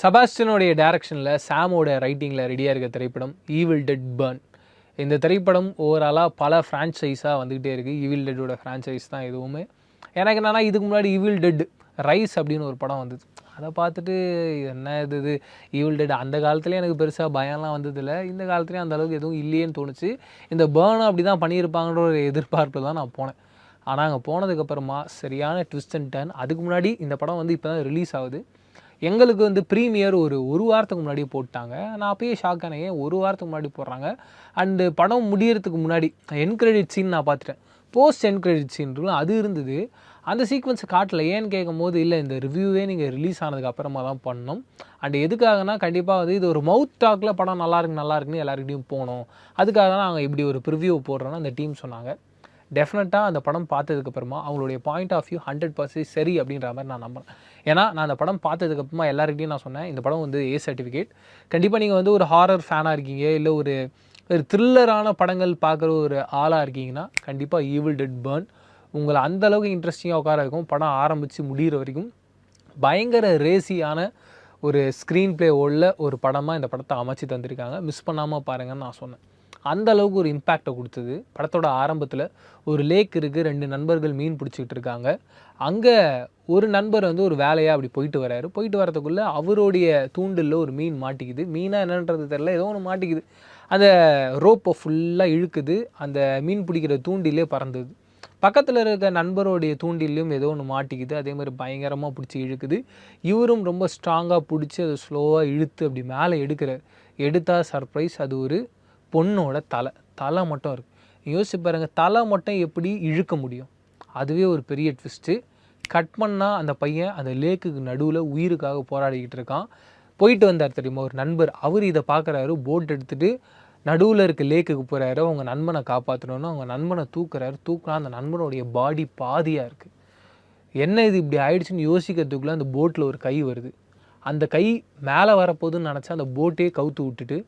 செபாஸ்டியனோடைய டைரக்ஷனில் சாமோட ரைட்டிங்கில் ரெடியாக இருக்க திரைப்படம் ஈவில் டெட் பர்ன். இந்த திரைப்படம் ஓவராலாக பல ஃப்ரான்ச்சைஸாக வந்துக்கிட்டே இருக்குது. ஈவில் டெட்டோட ஃப்ரான்ச்சைஸ் தான் எதுவுமே. எனக்கு என்னென்னா இதுக்கு முன்னாடி ஈவில் டெட் ரைஸ் அப்படின்னு ஒரு படம் வந்தது. அதை பார்த்துட்டு என்ன இது ஈவில் டெட் அந்த காலத்துலேயே எனக்கு பெருசாக பயம்லாம் வந்ததில்லை. இந்த காலத்துலேயும் அந்தளவுக்கு எதுவும் இல்லையேன்னு தோணுச்சு. இந்த பேர்னும் அப்படி தான் பண்ணியிருப்பாங்கன்ற ஒரு எதிர்பார்ப்பு தான் நான் போனேன். ஆனால் அங்கே போனதுக்கப்புறமா சரியான ட்விஸ்ட் அண்ட் டர்ன். அதுக்கு முன்னாடி இந்த படம் வந்து இப்போ தான் ரிலீஸ் ஆகுது. எங்களுக்கு வந்து ப்ரீமியர் ஒரு வாரத்துக்கு முன்னாடி போட்டாங்க. நான் அப்பயே ஷாக் ஆனேன், ஏன் ஒரு வாரத்துக்கு முன்னாடி போடுறாங்க. அண்டு படம் முடியறதுக்கு முன்னாடி என் கிரெடிட் சீன் நான் பார்த்துட்டேன். போஸ்ட் என் கிரெடிட் சீன் இருக்கும், அது இருந்தது. அந்த சீக்வன்ஸை காட்டல. ஏன்னு கேட்கும்போது இல்லை, இந்த ரிவ்யூவே நீங்கள் ரிலீஸ் ஆனதுக்கு அப்புறமா தான் பண்ணணும். அண்ட் எதுக்காகனா கண்டிப்பாக வந்து இது ஒரு மவுத் டாக்கில் படம் நல்லா இருக்குன்னு எல்லாருக்கிட்டையும் போகணும். அதுக்காக தான் நாங்கள் இப்படி ஒரு ப்ரிவ்யூ போடுறோன்னு அந்த டீம் சொன்னாங்க. டெஃபினட்டாக அந்த படம் பார்த்ததுக்கப்புறமா அவங்களுடைய பாயிண்ட் ஆஃப் வியூ 100% சரி அப்படின்ற மாதிரி நான் நம்புறேன். ஏன்னா நான் அந்த படம் பார்த்ததுக்கப்புறமா எல்லாருக்கிட்டையும் நான் சொன்னேன், இந்த படம் வந்து ஏ சர்டிஃபிகேட். கண்டிப்பாக நீங்கள் வந்து ஒரு ஹாரர் ஃபேனாக இருக்கீங்க, இல்லை ஒரு த்ரில்லரான படங்கள் பார்க்குற ஒரு ஆளாக இருக்கீங்கன்னா கண்டிப்பாக ஈவில் டெட் பர்ன் உங்களை அந்தளவுக்கு இன்ட்ரெஸ்டிங்காக உட்கார இருக்கும். படம் ஆரம்பித்து முடிகிற வரைக்கும் பயங்கர ரேசியான ஒரு ஸ்க்ரீன் ப்ளே உள்ள ஒரு படமாக இந்த படத்தை அமைச்சு தந்திருக்காங்க. மிஸ் பண்ணாமல் பாருங்கன்னு நான் சொன்னேன். அந்த அளவுக்கு ஒரு இம்பேக்டை கொடுத்தது. படத்தோட ஆரம்பத்தில் ஒரு லேக் இருக்குது, 2 நண்பர்கள் மீன் பிடிச்சிக்கிட்டு இருக்காங்க. அங்கே ஒரு நண்பர் வந்து ஒரு வேலையாக அப்படி போயிட்டு வரதுக்குள்ளே அவருடைய தூண்டில் ஒரு மீன் மாட்டிக்குது. மீனாக என்னன்றது தெரில, ஏதோ ஒன்று மாட்டிக்குது. அந்த ரோப்பை ஃபுல்லாக இழுக்குது. அந்த மீன் பிடிக்கிற தூண்டிலே பறந்தது. பக்கத்தில் இருக்க நண்பருடைய தூண்டிலையும் ஏதோ ஒன்று மாட்டிக்குது. அதே மாதிரி பயங்கரமாக பிடிச்சி இழுக்குது. இவரும் ரொம்ப ஸ்ட்ராங்காக பிடிச்சி அதை ஸ்லோவாக இழுத்து அப்படி மேலே எடுத்தால் சர்ப்ரைஸ், அது ஒரு பொண்ணோட தலை மட்டும் இருக்குது. யோசிச்சு பாருங்கள், தலை மட்டும் எப்படி இழுக்க முடியும்? அதுவே ஒரு பெரிய ட்விஸ்ட்டு. கட் பண்ணால் அந்த பையன் அந்த லேக்குக்கு நடுவில் உயிருக்காக போராடிக்கிட்டு இருக்கான். போயிட்டு வந்தார் தெரியுமா ஒரு நண்பர், அவர் இதை பார்க்குறாரு. போட் எடுத்துகிட்டு நடுவில் இருக்க லேக்குக்கு போகிறாரு. அவங்க நண்பனை காப்பாற்றணுன்னு அவங்க நண்பனை தூக்குனா அந்த நண்பனுடைய பாடி பாதியாக இருக்குது. என்ன இது இப்படி ஆயிடுச்சுன்னு யோசிக்கிறதுக்குள்ளே அந்த போட்டில் ஒரு கை வருது. அந்த கை மேலே வரப்போகுதுன்னு நினச்சா அந்த போட்டே கவுத்து விட்டுட்டு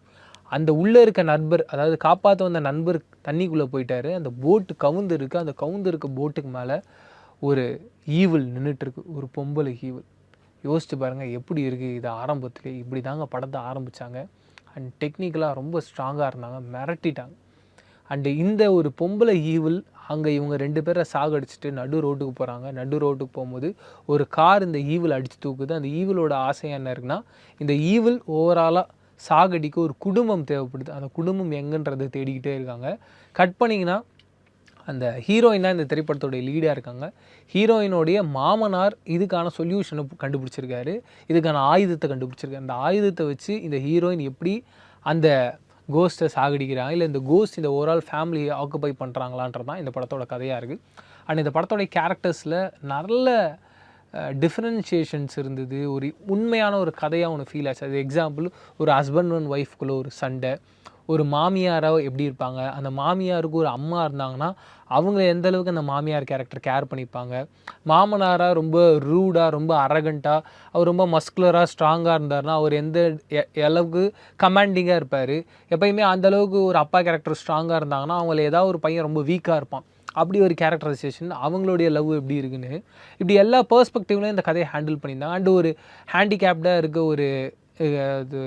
அந்த உள்ளே இருக்க நண்பர், அதாவது காப்பாற்ற வந்த நண்பர் தண்ணிக்குள்ளே போயிட்டார். அந்த போட்டு கவுந்து இருக்குது. அந்த கவுந்து இருக்க போட்டுக்கு மேலே ஒரு ஈவில் நின்றுட்டுருக்கு, ஒரு பொம்பளை ஈவில். யோசிச்சு பாருங்கள் எப்படி இருக்குது இது. ஆரம்பத்துலேயே இப்படி தாங்க படத்தை ஆரம்பித்தாங்க. அண்ட் டெக்னிக்கலாக ரொம்ப ஸ்ட்ராங்காக இருந்தாங்க, மிரட்டிட்டாங்க. அண்டு இந்த ஒரு பொம்பளை ஈவில் அங்கே இவங்க 2 பேரை சாகடிச்சிட்டு நடு ரோட்டுக்கு போகிறாங்க. நடு ரோட்டுக்கு போகும்போது ஒரு கார் இந்த ஈவில் அடித்து தூக்குது. அந்த ஈவிலோட ஆசை என்ன இருக்குன்னா, இந்த ஈவில் ஓவராலாக சாகடிக்கு ஒரு குடும்பம் தேவைப்படுது. அந்த குடும்பம் எங்கன்றதை தேடிக்கிட்டே இருக்காங்க. கட் பண்ணிங்கன்னா அந்த ஹீரோயின் தான் இந்த திரைப்படத்தோடைய லீடாக இருக்காங்க. ஹீரோயினோடைய மாமனார் இதுக்கான சொல்யூஷனை கண்டுபிடிச்சிருக்காரு, இதுக்கான ஆயுதத்தை கண்டுபிடிச்சிருக்காரு. அந்த ஆயுதத்தை வச்சு இந்த ஹீரோயின் எப்படி அந்த கோஸ்ட்டை சாகடிக்கிறாங்க, இல்லை இந்த கோஸ்ட் இந்த ஓவரால் ஃபேமிலியை ஆக்குபை பண்ணுறாங்களான்றது தான் இந்த படத்தோட கதையாக இருக்குது. அண்ட் இந்த படத்தோடைய கேரக்டர்ஸில் நல்ல டிஃப்ரென்ஷியேஷன்ஸ் இருந்தது. ஒரு உண்மையான ஒரு கதையாக ஒன்று ஃபீல் ஆச்சு. அது எக்ஸாம்பிள், ஒரு ஹஸ்பண்ட் அண்ட் ஒய்ஃப்குள்ளே ஒரு சண்டை, ஒரு மாமியாராக எப்படி இருப்பாங்க, அந்த மாமியாருக்கு ஒரு அம்மா இருந்தாங்கன்னா அவங்க எந்த அளவுக்கு அந்த மாமியார் கேரக்டர் கேர் பண்ணிப்பாங்க. மாமனாராக ரொம்ப ரூடாக, ரொம்ப அரகண்ட்டாக, அவர் ரொம்ப மஸ்குலராக ஸ்ட்ராங்காக இருந்தார்னா அவர் எந்த அளவுக்கு கமாண்டிங்காக இருப்பார். எப்பயுமே அந்தளவுக்கு ஒரு அப்பா கேரக்டர் ஸ்ட்ராங்காக இருந்தாங்கன்னா அவங்கள ஏதாவது ஒரு பையன் ரொம்ப வீக்காக இருப்பான். அப்படி ஒரு கேரக்டரைசேஷன், அவங்களுடைய லவ் எப்படி இருக்குன்னு இப்படி எல்லா பெர்ஸ்பெக்டிவ்லையும் இந்த கதையை ஹேண்டில் பண்ணியிருந்தாங்க. அண்டு ஒரு ஹேண்டிகேப்டாக இருக்க ஒரு இது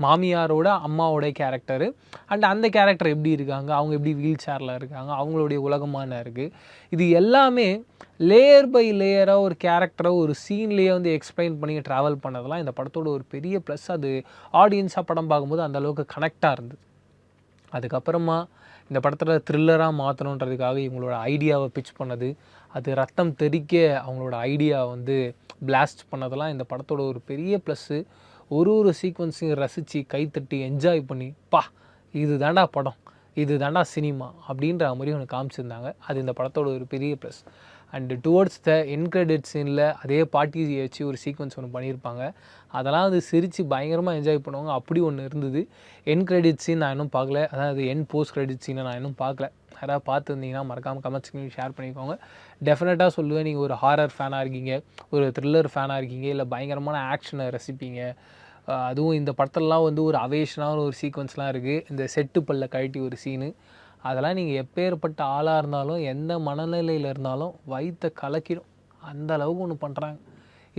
மாமியாரோட அம்மாவோட கேரக்டரு, அண்ட் அந்த கேரக்டர் எப்படி இருக்காங்க, அவங்க எப்படி வீல் சேரில் இருக்காங்க, அவங்களுடைய உலகமான இருக்குது. இது எல்லாமே லேயர் பை லேயராக ஒரு கேரக்டரை ஒரு சீன்லேயே வந்து எக்ஸ்பிளைன் பண்ணி ட்ராவல் பண்ணதெல்லாம் இந்த படத்தோட ஒரு பெரிய ப்ளஸ். அது ஆடியன்ஸாக படம் பார்க்கும்போது அந்தளவுக்கு கனெக்டாக இருந்தது. அதுக்கப்புறமா இந்த படத்தில் த்ரில்லராக மாற்றணுன்றதுக்காக இவங்களோட ஐடியாவை பிச் பண்ணது, அது ரத்தம் தெறிக்க அவங்களோட ஐடியாவை வந்து பிளாஸ்ட் பண்ணதெல்லாம் இந்த படத்தோட ஒரு பெரிய ப்ளஸ்ஸு. ஒரு சீக்வன்ஸையும் ரசித்து கைத்தட்டி என்ஜாய் பண்ணி, இது தாண்டா படம், இது தாண்டா சினிமா அப்படின்ற மாதிரி ஒன்று காமிச்சிருந்தாங்க. அது இந்த படத்தோட ஒரு பெரிய plus. And towards the N credit சீனில் அதே பாட்டி வச்சு ஒரு சீக்வன்ஸ் ஒன்று பண்ணியிருப்பாங்க. அதெல்லாம் வந்து சிரித்து பயங்கரமாக என்ஜாய் பண்ணுவாங்க. அப்படி ஒன்று இருந்தது. என் கிரெடிட் சீன் நான் இன்னும் பார்க்கல, அதாவது என் போஸ்ட் கிரெடிட் சீனை நான் இன்னும் பார்க்கல. யாராவது பார்த்துருந்தீங்கன்னா மறக்காமல் கமெண்ட்ஸ் ஷேர் பண்ணிக்கோங்க. டெஃபினட்டாக சொல்லுவேன், நீங்கள் ஒரு ஹாரர் ஃபேனாக இருக்கீங்க, ஒரு த்ரில்லர் ஃபேனாக இருக்கீங்க, இல்லை பயங்கரமான ஆக்ஷனை ரசிப்பீங்க. அதுவும் இந்த படத்துலலாம் வந்து ஒரு அவேஷனான ஒரு சீக்வன்ஸ்லாம் இருக்குது. இந்த செட்டு பல்ல கழட்டி ஒரு சீனு, அதெல்லாம் நீங்கள் எப்பேற்பட்ட ஆளாக இருந்தாலும் எந்த மனநிலையில் இருந்தாலும் வயிற்றை கலக்கிடும். அந்த அளவுக்கு ஒன்று பண்ணுறாங்க.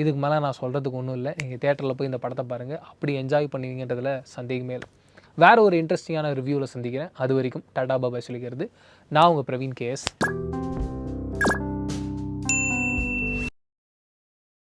இதுக்கு மேலே நான் சொல்கிறதுக்கு ஒன்றும் இல்லை. நீங்கள் தேட்டரில் போய் இந்த படத்தை பாருங்கள், அப்படி என்ஜாய் பண்ணுவீங்கன்றதில் சந்தேகமே இல்லை. வேறு ஒரு இன்ட்ரெஸ்டிங்கான ரிவ்யூவில் சந்திக்கிறேன். அது வரைக்கும் டாடா பாபாய் சொல்லிக்கிறது நான் உங்கள் பிரவீன் கேஎஸ்.